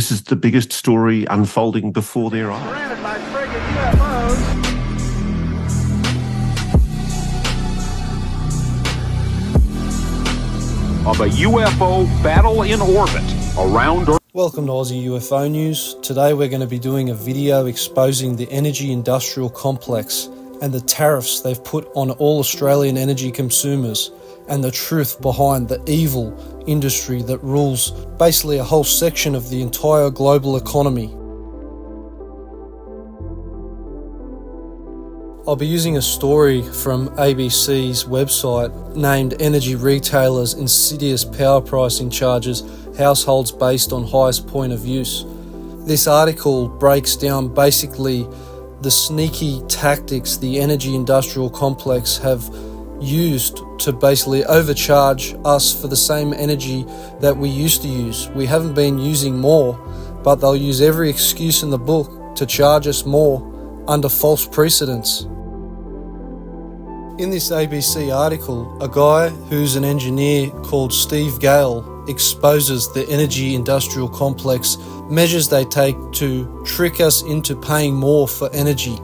This is the biggest story unfolding before their eyes. Surrounded by friggin' UFOs. Of a UFO battle in orbit around Earth. Welcome to Aussie UFO News. Today we're going to be doing a video exposing the energy industrial complex and the tariffs they've put on all Australian energy consumers and the truth behind the evil industry that rules basically a whole section of the entire global economy. I'll be using a story from ABC's website named Energy Retailers' Insidious Power Pricing Charges Households Based on Highest Point of Use. This article breaks down basically the sneaky tactics the energy industrial complex have used to basically overcharge us for the same energy that we used to use. We haven't been using more, but they'll use every excuse in the book to charge us more under false precedents. In this ABC article, a guy who's an engineer called Steve Gale exposes the energy industrial complex measures they take to trick us into paying more for energy.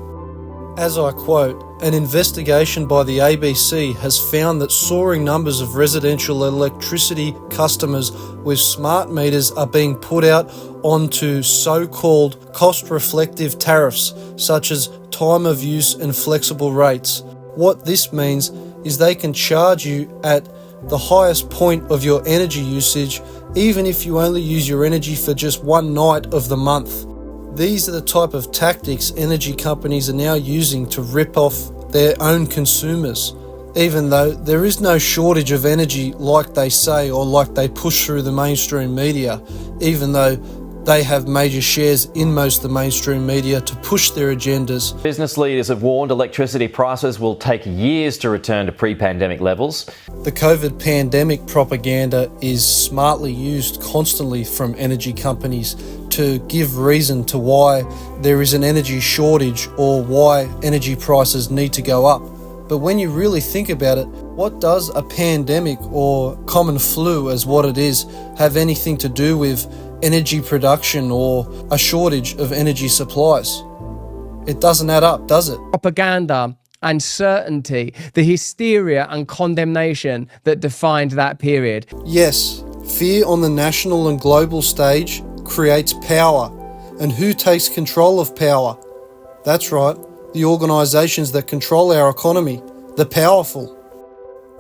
As I quote, an investigation by the ABC has found that soaring numbers of residential electricity customers with smart meters are being put out onto so-called cost-reflective tariffs, such as time of use and flexible rates. What this means is they can charge you at the highest point of your energy usage, even if you only use your energy for just one night of the month. These are the type of tactics energy companies are now using to rip off their own consumers, even though there is no shortage of energy like they say or like they push through the mainstream media, even though they have major shares in most of the mainstream media to push their agendas. Business leaders have warned electricity prices will take years to return to pre-pandemic levels. The COVID pandemic propaganda is smartly used constantly from energy companies to give reason to why there is an energy shortage or why energy prices need to go up. But when you really think about it, what does a pandemic or common flu, as what it is, have anything to do with energy production or a shortage of energy supplies? It doesn't add up, does it? Propaganda, uncertainty, the hysteria and condemnation that defined that period. Yes, fear on the national and global stage creates power. And who takes control of power? That's right, the organisations that control our economy, the powerful.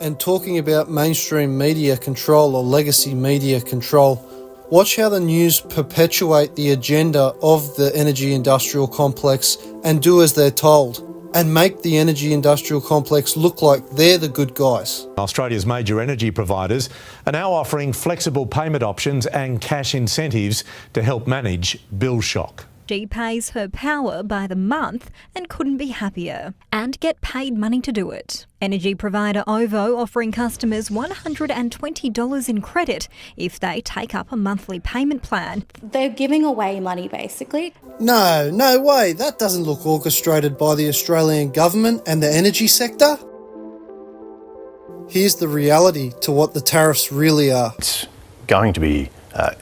And talking about mainstream media control or legacy media control, watch how the news perpetuate the agenda of the energy industrial complex and do as they're told, and make the energy industrial complex look like they're the good guys. Australia's major energy providers are now offering flexible payment options and cash incentives to help manage bill shock. She pays her power by the month and couldn't be happier, and get paid money to do it. Energy provider OVO offering customers $120 in credit if they take up a monthly payment plan. They're giving away money, basically. No way. That doesn't look orchestrated by the Australian government and the energy sector. Here's the reality to what the tariffs really are. It's going to be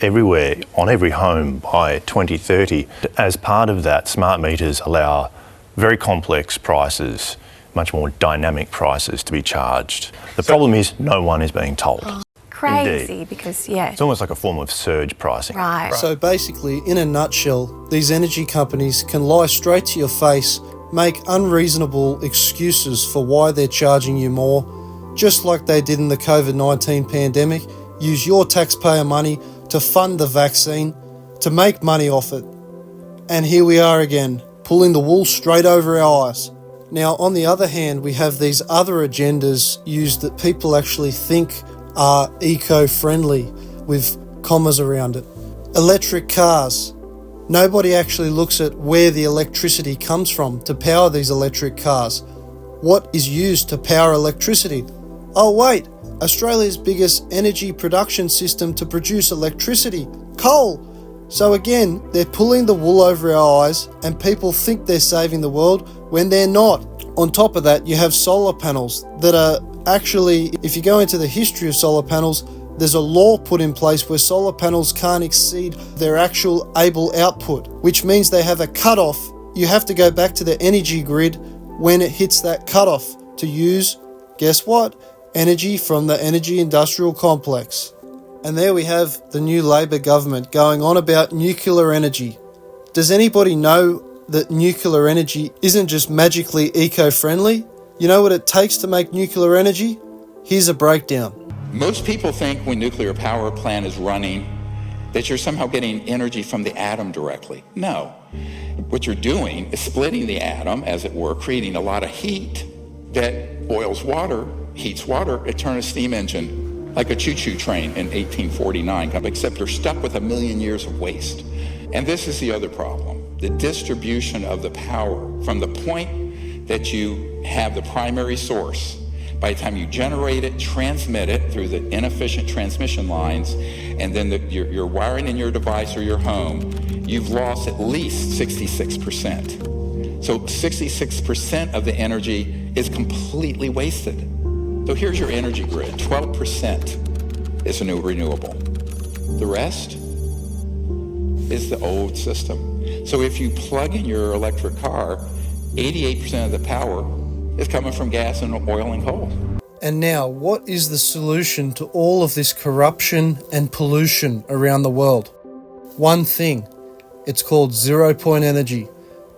everywhere, on every home by 2030. As part of that, smart meters allow very complex prices, much more dynamic prices to be charged. The problem is no one is being told. Crazy. Indeed. Because, yeah. It's almost like a form of surge pricing. Right. So basically, in a nutshell, these energy companies can lie straight to your face, make unreasonable excuses for why they're charging you more, just like they did in the COVID-19 pandemic, use your taxpayer money to fund the vaccine, to make money off it. And here we are again, pulling the wool straight over our eyes. Now, on the other hand, we have these other agendas used that people actually think are eco-friendly, with commas around it. Electric cars. Nobody actually looks at where the electricity comes from to power these electric cars. What is used to power electricity? Oh wait, Australia's biggest energy production system to produce electricity, coal. So again, they're pulling the wool over our eyes and people think they're saving the world when they're not. On top of that, you have solar panels that are actually, if you go into the history of solar panels, there's a law put in place where solar panels can't exceed their actual able output, which means they have a cutoff. You have to go back to the energy grid when it hits that cutoff to use, guess what? Energy from the energy industrial complex. And there we have the new Labor government going on about nuclear energy. Does anybody know that nuclear energy isn't just magically eco-friendly? You know what it takes to make nuclear energy? Here's a breakdown. Most people think when nuclear power plant is running that you're somehow getting energy from the atom directly. No. What you're doing is splitting the atom, as it were, creating a lot of heat that boils water, heats water, it turns a steam engine like a choo-choo train in 1849, except you're stuck with 1 million years of waste. And this is the other problem. The distribution of the power from the point that you have the primary source, by the time you generate it, transmit it through the inefficient transmission lines, and then you're wiring in your device or your home, you've lost at least 66%. So 66% of the energy is completely wasted. So here's your energy grid. 12% is a new renewable. The rest is the old system. So if you plug in your electric car, 88% of the power is coming from gas and oil and coal. And now, what is the solution to all of this corruption and pollution around the world? One thing. It's called 0 point energy.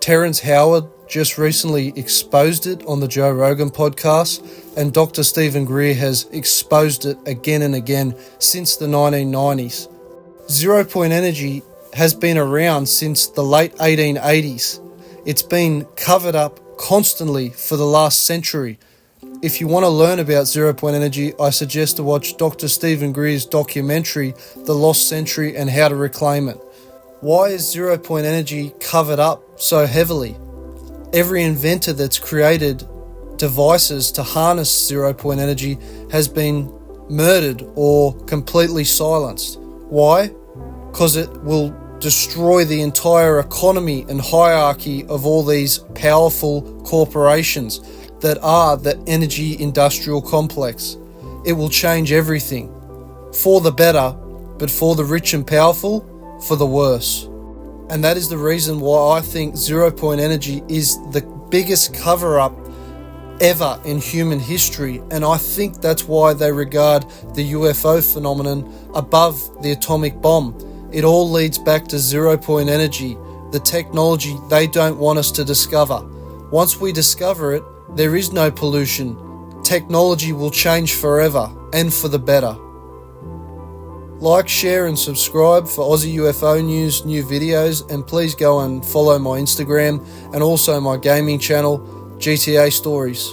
Terrence Howard just recently exposed it on the Joe Rogan podcast, and Dr. Stephen Greer has exposed it again and again since the 1990s. 0 point energy has been around since the late 1880s. It's been covered up constantly for the last century. If you want to learn about 0 point energy, I suggest to watch Dr. Stephen Greer's documentary, The Lost Century and How to Reclaim It. Why is 0 point energy covered up so heavily? Every inventor that's created devices to harness 0 point energy has been murdered or completely silenced. Why? Because it will destroy the entire economy and hierarchy of all these powerful corporations that are the energy industrial complex. It will change everything for the better, but for the rich and powerful, for the worse. And that is the reason why I think 0 point energy is the biggest cover-up ever in human history, and I think that's why they regard the UFO phenomenon above the atomic bomb. It all leads back to 0 point energy, the technology they don't want us to discover. Once we discover it, there is no pollution. Technology will change forever, and for the better. Like, share and subscribe for Aussie UFO news, new videos, and please go and follow my Instagram and also my gaming channel, GTA Stories.